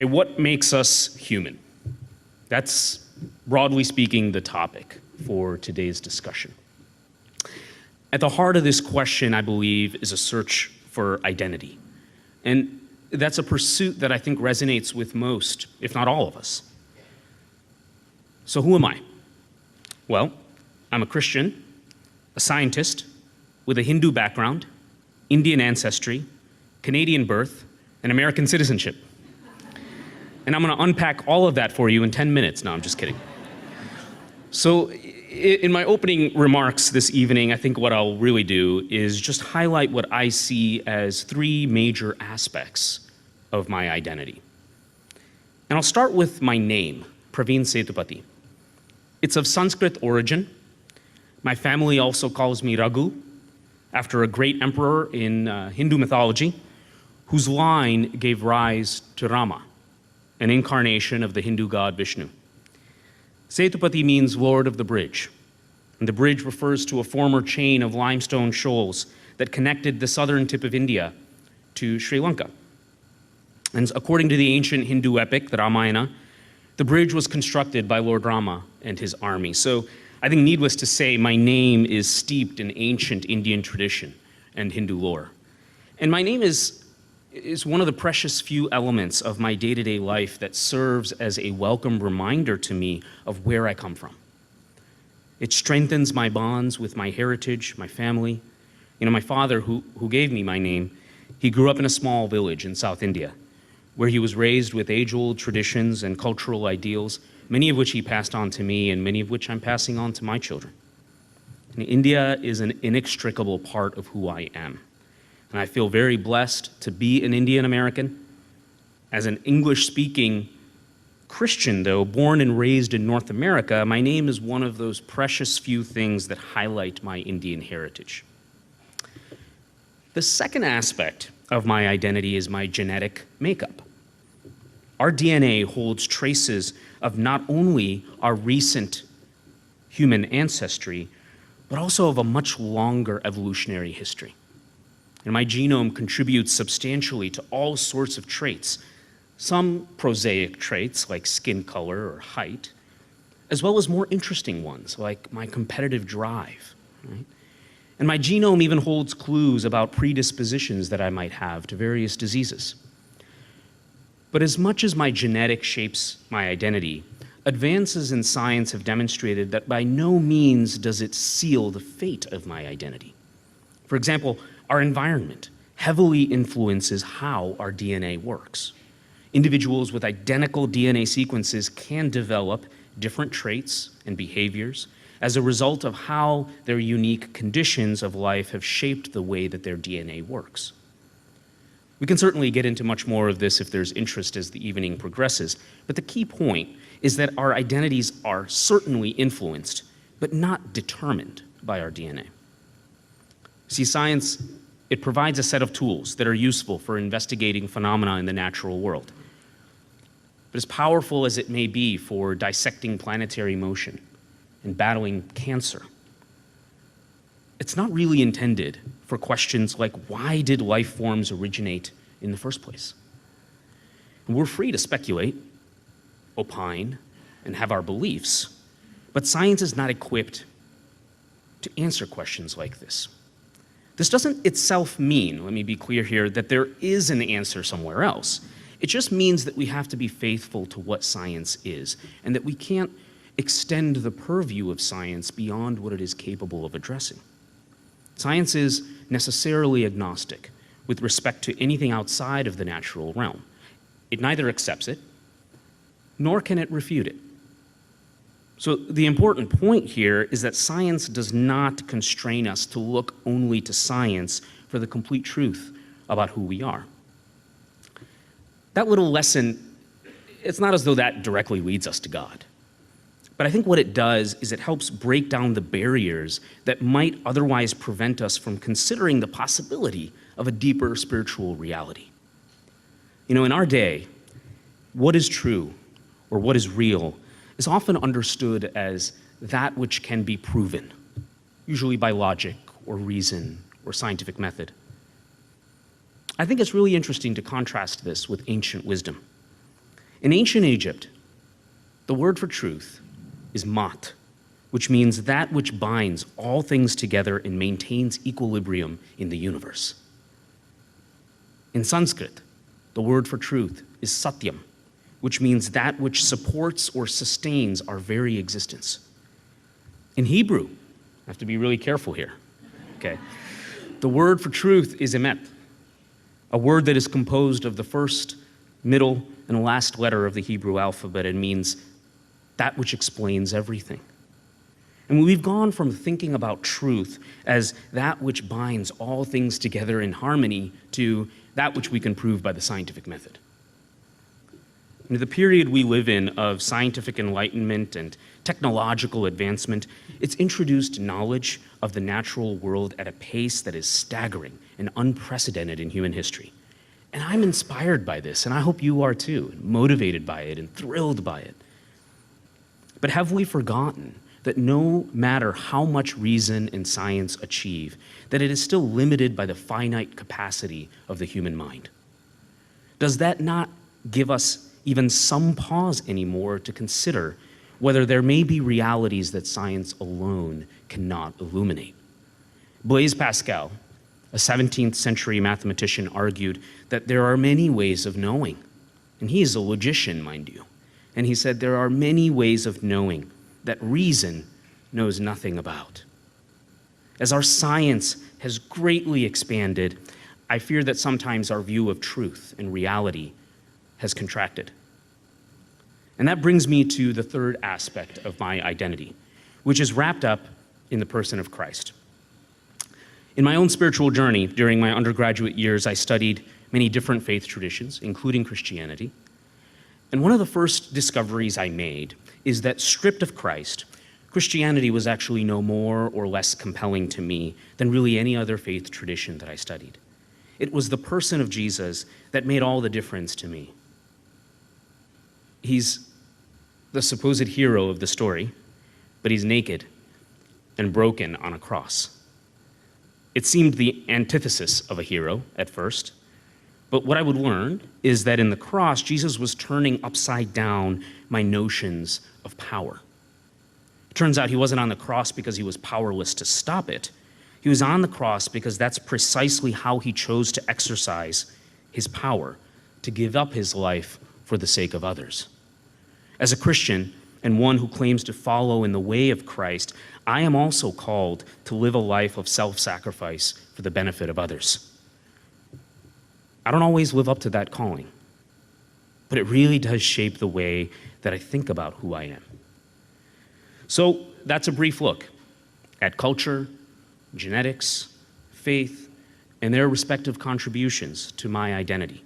What makes us human? That's, broadly speaking, the topic for today's discussion. At the heart of this question, I believe, is a search for identity. And that's a pursuit that I think resonates with most, if not all of us. So who am I? Well, I'm a Christian, a scientist with a Hindu background, Indian ancestry, Canadian birth, and American citizenship. And I'm going to unpack all of that for you in 10 minutes. No, I'm just kidding. So in my opening remarks this evening, I think what I'll really do is just highlight what I see as three major aspects of my identity. And I'll start with my name, Praveen Sethupathy. It's of Sanskrit origin. My family also calls me Raghu, after a great emperor in Hindu mythology, whose line gave rise to Rama, an incarnation of the Hindu god Vishnu. Sethupathy means Lord of the Bridge, and the bridge refers to a former chain of limestone shoals that connected the southern tip of India to Sri Lanka. And according to the ancient Hindu epic, the Ramayana, the bridge was constructed by Lord Rama and his army. So I think needless to say, my name is steeped in ancient Indian tradition and Hindu lore. And my name is one of the precious few elements of my day-to-day life that serves as a welcome reminder to me of where I come from. It strengthens my bonds with my heritage, my family. You know, my father, who gave me my name, he grew up in a small village in South India, where he was raised with age-old traditions and cultural ideals, many of which he passed on to me and many of which I'm passing on to my children. And India is an inextricable part of who I am. And I feel very blessed to be an Indian American. As an English-speaking Christian, though, born and raised in North America, my name is one of those precious few things that highlight my Indian heritage. The second aspect of my identity is my genetic makeup. Our DNA holds traces of not only our recent human ancestry, but also of a much longer evolutionary history. And my genome contributes substantially to all sorts of traits, some prosaic traits like skin color or height, as well as more interesting ones like my competitive drive. Right? And my genome even holds clues about predispositions that I might have to various diseases. But as much as my genetic shapes my identity, advances in science have demonstrated that by no means does it seal the fate of my identity. For example, our environment heavily influences how our DNA works. Individuals with identical DNA sequences can develop different traits and behaviors as a result of how their unique conditions of life have shaped the way that their DNA works. We can certainly get into much more of this if there's interest as the evening progresses, but the key point is that our identities are certainly influenced, but not determined by our DNA. See, science, it provides a set of tools that are useful for investigating phenomena in the natural world. But as powerful as it may be for dissecting planetary motion and battling cancer, it's not really intended for questions like, why did life forms originate in the first place? And we're free to speculate, opine, and have our beliefs, but science is not equipped to answer questions like this. This doesn't itself mean, let me be clear here, that there is an answer somewhere else. It just means that we have to be faithful to what science is, and that we can't extend the purview of science beyond what it is capable of addressing. Science is necessarily agnostic with respect to anything outside of the natural realm. It neither accepts it, nor can it refute it. So the important point here is that science does not constrain us to look only to science for the complete truth about who we are. That little lesson, it's not as though that directly leads us to God. But I think what it does is it helps break down the barriers that might otherwise prevent us from considering the possibility of a deeper spiritual reality. You know, in our day, what is true or what is real is often understood as that which can be proven, usually by logic or reason or scientific method. I think it's really interesting to contrast this with ancient wisdom. In ancient Egypt, the word for truth is mat, which means that which binds all things together and maintains equilibrium in the universe. In Sanskrit, the word for truth is satyam, which means that which supports or sustains our very existence. In Hebrew, I have to be really careful here, okay? The word for truth is emet, a word that is composed of the first, middle, and last letter of the Hebrew alphabet and means that which explains everything. And we've gone from thinking about truth as that which binds all things together in harmony to that which we can prove by the scientific method. In the period we live in of scientific enlightenment and technological advancement, it's introduced knowledge of the natural world at a pace that is staggering and unprecedented in human history. And I'm inspired by this, and I hope you are too, motivated by it and thrilled by it. But have we forgotten that no matter how much reason and science achieve, that it is still limited by the finite capacity of the human mind? Does that not give us even some pause anymore to consider whether there may be realities that science alone cannot illuminate? Blaise Pascal, a 17th century mathematician, argued that there are many ways of knowing. And he is a logician, mind you. And he said there are many ways of knowing that reason knows nothing about. As our science has greatly expanded, I fear that sometimes our view of truth and reality has contracted. And that brings me to the third aspect of my identity, which is wrapped up in the person of Christ. In my own spiritual journey during my undergraduate years, I studied many different faith traditions, including Christianity. And one of the first discoveries I made is that stripped of Christ, Christianity was actually no more or less compelling to me than really any other faith tradition that I studied. It was the person of Jesus that made all the difference to me. He's the supposed hero of the story, but he's naked and broken on a cross. It seemed the antithesis of a hero at first, but what I would learn is that in the cross, Jesus was turning upside down my notions of power. It turns out he wasn't on the cross because he was powerless to stop it. He was on the cross because that's precisely how he chose to exercise his power, to give up his life for the sake of others. As a Christian and one who claims to follow in the way of Christ, I am also called to live a life of self-sacrifice for the benefit of others. I don't always live up to that calling, but it really does shape the way that I think about who I am. So that's a brief look at culture, genetics, faith, and their respective contributions to my identity.